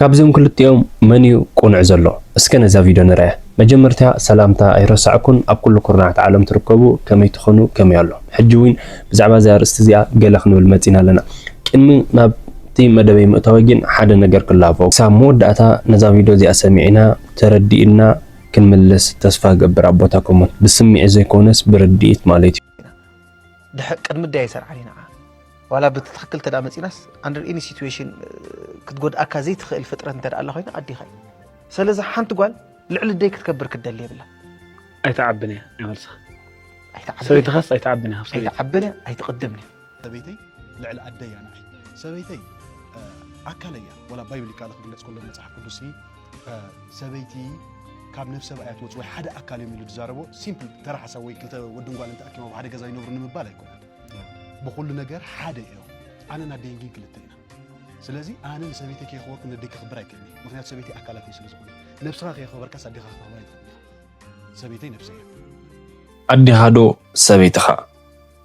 ካብዚኦም ክልቲኦም መንዩ ቁንዕ ዘሎ እስከ ነዛ ቪድዮ ንርአ መጀመርታ ሰላምታ ኣይረሳዕኩን ኣብ ኩሉ ኩርናዓት ዓለም ትርከቡ ከመይ ትኾኑ ከመይ ኣሎ ሕጂ እውን ብዛዕባ ዛ ኣርእስቲ እዚኣ ገለ ክንብል መፂና ኣለና ቅድሚ ናብቲ መደበይ ምእታዊ ግን ሓደ ነገር ክላፎ ሳብ መወዳእታ ነዛ ቪድዮ እዚኣ ሰሚዕና ተረዲእና ክንምለስ ተስፋ ገብር ኣቦታኩም ብስሚዕ ዘይኮነስ ብርዲእት ማለት እዩ ድሕቅ ቅድሚ ዳይ ይሰርዓ ሊና ولا بتتخكل تدا مصيناس under any situation كتقود اكا زي تخيل فطرت انت الله خوينا ادي خاي سلازا حنت قال لعل ديك تكبر كدلي بلا اي تعبني يا ملص اي تعبني سوي تخص اي تعبني اي تعبني اي تقدمني سبيتي لعل ادي انا سبيتي اكليا ولا بايبل قال خلص كل مصحف قدسي سبيتي كاب نفسه بايات وص وي حدا اكل يميل تزاربو سيمبل ترى حسوي كنت ودن قال انت اكيمو بحدا غزا ينور نمبال ايكون بكل ነገር ሓደ እዩ ኣነ ናደንጊ ክልተና ስለዚ ኣነ ሰበይተይ ከይኸወርክ ንደቂ ክብር ኣይከኒ ምክንያቱ ሰበይተይ ኣካላት እዩ ስለዝኾነ ነፍስኻ ከይኸበርካ ሳዲኻ ክተኸበር ኣይትኽእልካ ሰበይተይ ነፍሰይ ኣዲኻዶ ሰበይትኻ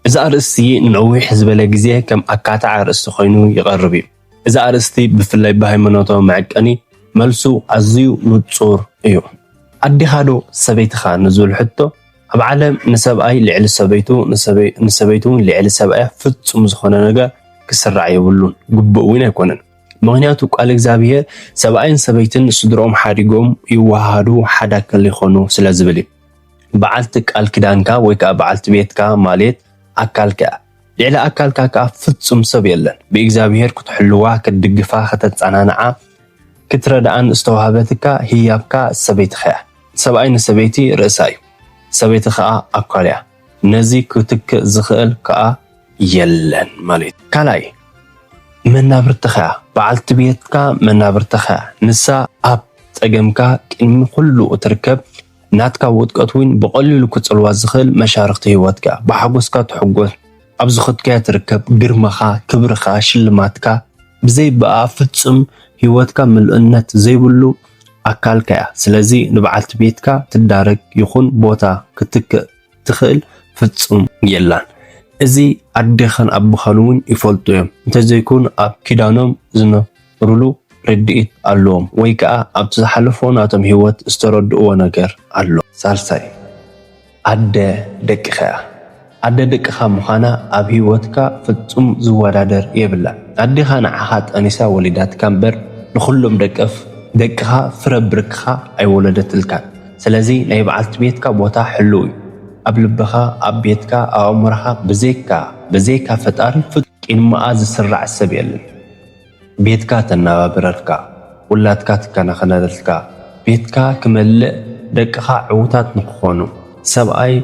እዛ ኣርእስቲ ንነዊሕ ዝበለ ግዜ ከም ኣካታዕ ኣርእስቲ ኮይኑ ይቐርብ እዩ እዛ ኣርእስቲ ብፍላይ ብሃይማኖታዊ መዐቀኒ መልሱ ኣዝዩ ንጹር እዩ ኣዲኻዶ ሰበይትኻ ንዝብል ሕቶ ኣብ ዓለም ንሰብኣይ ልዕሊ ሰበይቱ ንሰበይቱ ልዕሊ ሰብኣይ ፍጹም ዝኾነ ነገር ክስራዕ የብሉን ግቡእ እውን ኣይኮነን ምክንያቱ ቃል እግዚአብሔር ሰብኣይን ሰበይትን ስድሮኦም ሓዲጎም ይዋሃዱ ሓደ ኣካል ይኾኑ ስለ ዝብል በዓልቲ ቃል ኪዳንካ ወይ ከዓ በዓልቲ ቤትካ ማለት ኣካልካ ልዕሊ ኣካልካ ከዓ ፍጹም ሰብ የለን ብእግዚአብሔር ክትሕልዋ ክትድግፋ ክትጸናንዓ ክትረዳእን ዝተዋሃበትካ ህያብካ ሰበይትኻ ሰብኣይ ንሰበይቲ ርእሳ እዩ ሰበይቲ ከዓ ኣካልያ ነዚ ክትክእ ዝኽእል ከዓ የለን ማለት ካላይ መናብርትኻ በዓልቲ ቤትካ መናብርትኻ ንሳ ኣብ ፀገምካ ቅድሚ ኩሉ እትርከብ ናትካ ውጥቀት እውን ብቐሊሉ ክጽልዋ ዝኽእል መሻርክቲ ህይወትካ ብሓጎስካ ትሕጎስ ኣብ ዝኽትካያ ትርከብ ግርማኻ ክብርኻ ሽልማትካ ብዘይ በኣ ፍጹም ህይወትካ ምልእነት ዘይብሉ ኣካልካ ስለዚ ንበዓልቲ ቤትካ ትዳረግ ይኹን ቦታ ክትክእ ትኽእል ፍጹም የላን እዚ ኣዴኻን ኣቦኻን እውን ይፈልጡ እዮም እንተዘይኩን ኣብ ኪዳኖም ዝነብሩሉ ርድኢት ኣለዎም ወይ ከዓ ኣብቲ ዝሓለፎ ናቶም ህይወት ዝተረድእዎ ነገር ኣሎ ሳልሳይ ኣደ ደቅኻ ኣደ ደቅኻ ምዃና ኣብ ህይወትካ ፍጹም ዝወዳደር የብላ ኣዴኻ ንዓኻ ጠኒሳ ወሊዳትካ እምበር ንኹሎም ደቅኻ ፍረብርክኻ ኣይወለደትልካ ስለዚ ናይ በዓልቲ ቤትካ ቦታ ሕልው እዩ ኣብ ልብኻ ኣብ ቤትካ ኣብ ኣእምሮኻ ብዘይካ ፈጣሪ ቅድሚኣ ዝስራዕ ሰብ የለን ቤትካ ተናባብረልካ ውላድካ ትከናኸነልካ ቤትካ ክመልእ ደቅኻ ዕውታት ንክኾኑ ሰብኣይ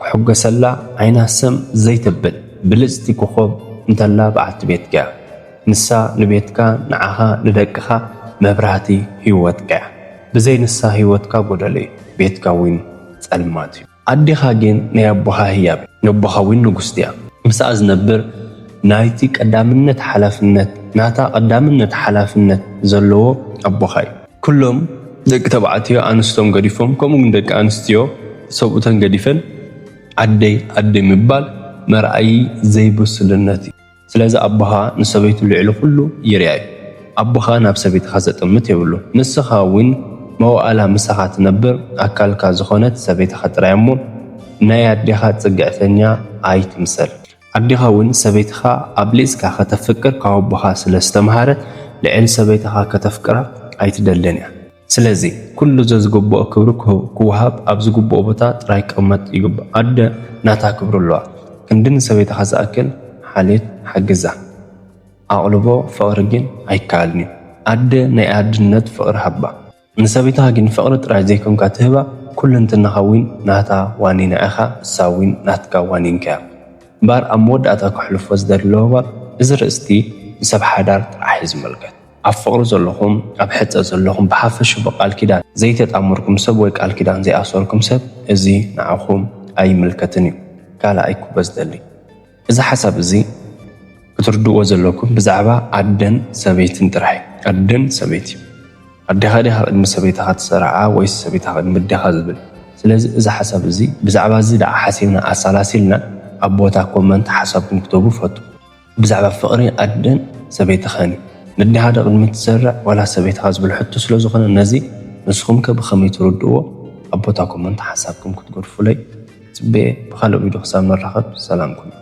ክሕገሰላ ዓይናሰም ዘይትብል ብልፅቲ ክኾብ እንተላ በዓልቲ ቤትካ ንሳ ንቤትካ ንዓኻ ንደቅኻ መብራህቲ ህይወትካ ብዘይ ንሳ ህይወትካ ጎደለ ቤትካ እውን ጸልማት እዩ ኣዴኻ ግን ናይ ኣቦኻ ህያብ ነቦኻ እውን ንጉስቲ እያ ምስኣ ዝነብር ናይቲ ቀዳምነት ሓላፍነት ናታ ቀዳምነት ሓላፍነት ዘለዎ ኣቦኻ እዩ ኩሎም ደቂ ተባዕትዮ ኣንስቶም ገዲፎም ከምኡውን ደቂ ኣንስትዮ ሰብኡተን ገዲፈን ኣደይ ምባል መርኣይ ዘይብስልነት እዩ ስለዚ ኣቦኻ ንሰበይቱ ልዕሊ ኩሉ ይርያ እዩ ኣቦኻ ናብ ሰበይትኻ ዘጥምት የብሉ ንስኻ እውን መዋእላ ምሳኻ ትነብር ኣካልካ ዝኾነት ሰበይትኻ ጥራይ እሞ ናይ ኣዴኻ ጽግዕተኛ ኣይትምሰል ኣዴኻ እውን ሰበይትኻ ኣብ ሊጽካ ከተፍቅር ካብ ኣቦኻ ስለ ዝተምሃረት ልዕሊ ሰበይትኻ ከተፍቅራ ኣይትደለን እያ ስለዚ ኩሉ ዝግብኦ ክብሪ ክወሃብ ኣብ ዝግብኦ ቦታ ጥራይ ቀመጥ ይግባእ ኣደ ናታ ክብሪ ኣለዋ ክንድን ሰበይትኻ ዝኣክል ሓሌት ሓግዛ ኣቕልቦ ፍቕሪ ግን ኣይከኣልን እዩ ኣደ ናይ ኣድነት ፍቕሪ ሃባ ንሰበይትኻ ግን ፍቕሪ ጥራይ ዘይኮንካ ትህባ ኩልንትናኻ እውን ናታ ዋኒና ኢኻ እሳ እውን ናትካ ዋኒንካ እምበር ኣብ መወዳእታ ክሕልፎ ዝደለዎ እዚ ርእስቲ ንሰብ ሓዳር ጥራሕ ዝምልከት ኣብ ፍቕሪ ዘለኹም ኣብ ሕፀ ዘለኹም ብሓፈሹ ብቃል ኪዳን ዘይተጣመርኩም ሰብ ወይ ቃል ኪዳን ዘይኣሰርኩም ሰብ እዚ ንዓኹም ኣይምልከትን እዩ ካልኣይ ክበ ዝደሊ እዚ ሓሳብ እዚ ክትርድእዎ ዘለኩም ብዛዕባ ኣደን ሰበይትን ጥራሕ ኣደን ሰበይቲ ኣዴኻ ዲኻ ቅድሚ ሰበይትኻ ትሰርዓ ወይ ሰበይትኻ ቅድሚ ኣዴኻ ዝብል ስለዚ እዚ ሓሳብ እዚ ብዛዕባ እዚ ደኣ ሓሲብና ኣሰላሲልና ኣብ ቦታ ኮመንት ሓሳብኩም ክተቡ ፈቱ ብዛዕባ ፍቕሪ ኣደን ሰበይትኻኒ ንድሓደ ቅድሚ ትሰርዕ ዋላ ሰበይትኻ ዝብል ሕቶ ስለ ዝኾነ ነዚ ንስኹም ከ ብኸመይ ትረድእዎ ኣብ ቦታ ኮመንት ሓሳብኩም ክትገድፉለይ ጽበየ ብኻልእ ቪድዮ ክሳብ ንራኸብ ሰላም ኩኑ